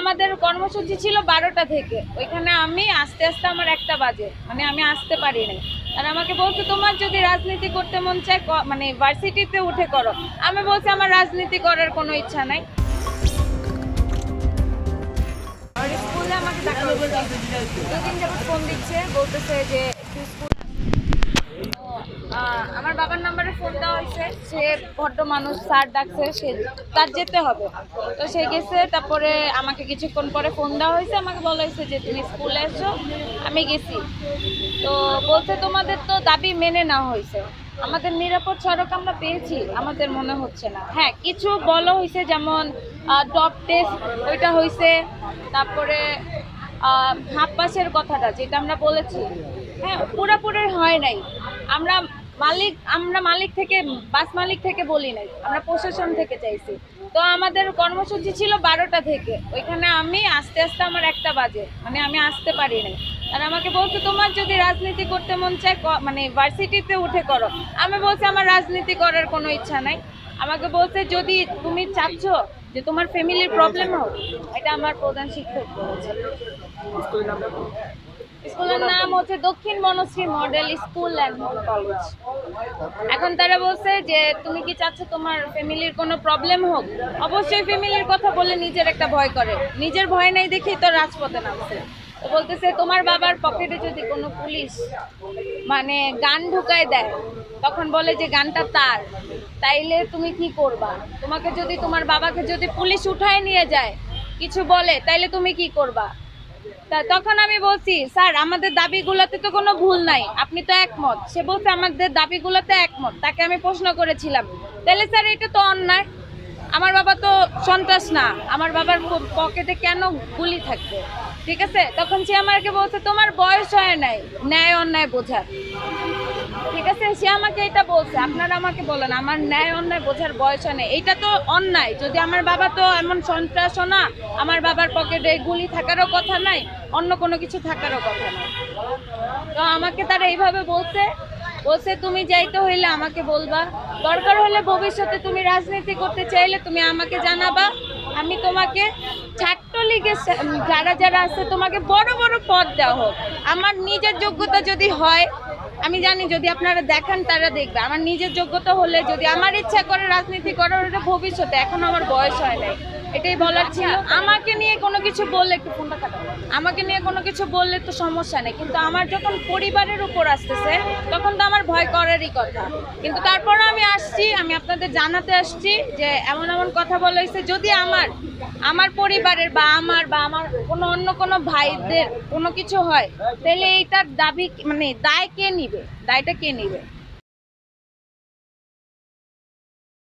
আমাদের কর্মসূচি ছিল 12টা থেকে, ওইখানে আমি আস্তে আস্তে আমার 1টা বাজে, মানে আমি আসতে পারি নাই। আর আমাকে বলছে তোমার যদি রাজনীতি করতে মন চায় মানে ভার্সিটিতে উঠে করো। আমি বলছি আমার রাজনীতি করার কোনো ইচ্ছা নাই। আর স্কুলে আমাকে দেখা হয়েছে, 2 দিন যাবত ফোন দিচ্ছে, বলতেছে যে একটু স্কুল। আমার বাবার নাম্বারে ফোন দেওয়া হয়েছে, সে ভদ্র মানুষ, স্যার ডাকছে, সে তার যেতে হবে, তো সে গেছে। তারপরে আমাকে কিছুক্ষণ পরে ফোন দেওয়া হয়েছে, আমাকে বলা হয়েছে যে তুমি স্কুলে এসো। আমি গেছি, তো বলছে তোমাদের তো দাবি মেনে নেওয়া হয়েছে, আমাদের নিরাপদ সড়ক আমরা পেয়েছি, আমাদের মনে হচ্ছে না। হ্যাঁ, কিছু বলা হয়েছে, যেমন টপ টেস্ট ওইটা হয়েছে, তারপরে হাফ পাসের কথাটা যেটা আমরা বলেছি, হ্যাঁ পুরোপুরি হয় নাই। আমরা মালিক থেকে, বাস মালিক থেকে বলি নাই, আমরা প্রশাসন থেকে চাইছি। তো আমাদের কর্মসূচি ছিল 12টা থেকে, ওইখানে আমি আস্তে আস্তে আমার 1টা বাজে, মানে আমি আসতে পারি নাই। আর আমাকে বলছে তোমার যদি রাজনীতি করতে মন চায় মানে ভার্সিটিতে উঠে করো। আমি বলছি আমার রাজনীতি করার কোনো ইচ্ছা নাই। আমাকে বলছে যদি তুমি চাচ্ছ যে তোমার ফ্যামিলির প্রবলেম হোক, এটা আমার প্রধান শিক্ষক বলেছে। স্কুলের নাম হচ্ছে Dakshin Banasree model school and college. এখন তারা বলছে যে তুমি কি চাচ্ছ তোমার ফ্যামিলির কোনো প্রবলেম হোক? অবশ্যই ফ্যামিলির কথা বলে নিজের একটা ভয় করে, নিজের ভয় নাই দেখেই তো রাজপথে নামছে। তো বলতেছে তোমার বাবার পকেটে যদি কোনো পুলিশ মানে গান ঢুকায় দেয়, তখন বলে যে গানটা তার, তাইলে তুমি কি করবা? তোমাকে যদি, তোমার বাবাকে যদি পুলিশ উঠায় নিয়ে যায়, কিছু বলে, তাইলে তুমি কি করবা? তখন আমি বলছি স্যার আমাদের দাবিগুলোতে তো কোনো ভুল নাই, আপনি তো একমত। সে বলছে আমাদের দাবিগুলোতে একমত। তাকে আমি প্রশ্ন করেছিলাম, তাহলে স্যার এটা তো অন্যায়, আমার বাবা তো সন্ত্রাস না, আমার বাবার পকেটে কেন গুলি থাকবে? ঠিক আছে, তখন সে আমাকে বলছে তোমার বয়স হয় নাই ন্যায় অন্যায় বোঝার। ঠিক আছে, সে আমাকে এটা বলছে, আপনারা আমাকে বলেন আমার ন্যায় অন্যায় বোঝার বয়স হয় না, এইটা তো অন্যায়। যদি আমার বাবা তো এমন সন্ত্রাসও না, আমার বাবার পকেটে গুলি থাকারও কথা নাই, অন্য কোনো কিছু থাকারও কথা নাই। তো আমাকে তারা এইভাবে বলছে তুমি যাইতে হইলে আমাকে বলবা, দরকার হলে ভবিষ্যতে তুমি রাজনীতি করতে চাইলে তুমি আমাকে জানাবা, আমি তোমাকে ছাত্রলীগের যারা যারা আছে তোমাকে বড় বড় পদ দেওয়া হোক। আমার নিজের যোগ্যতা যদি হয়, আমি জানি যদি আপনারা দেখান তারা দেখবে, আমার নিজের যোগ্যতা হলে যদি আমার ইচ্ছা করে রাজনীতি করার, ওটা ভবিষ্যতে, এখন আমার বয়স হয় নাই, এটাই বলার ছিল। আমাকে নিয়ে কোনো কিছু বললে, একটু ফোনটা কাটা, আমাকে নিয়ে কোনো কিছু বললে তো সমস্যা নেই, কিন্তু আমার যখন পরিবারের উপর আসতেছে তখন তো আমার ভয় করারই কথা। কিন্তু তারপরে আমি আসছি, আমি আপনাদের জানাতে আসছি যে এমন এমন কথা বলা হয়েছে, যদি আমার পরিবারের বা আমার কোনো অন্য কোনো ভাইদের কোনো কিছু হয়, তাহলে এইটার দাবি মানে দায় কে নিবে, দায়টা কে নিবে?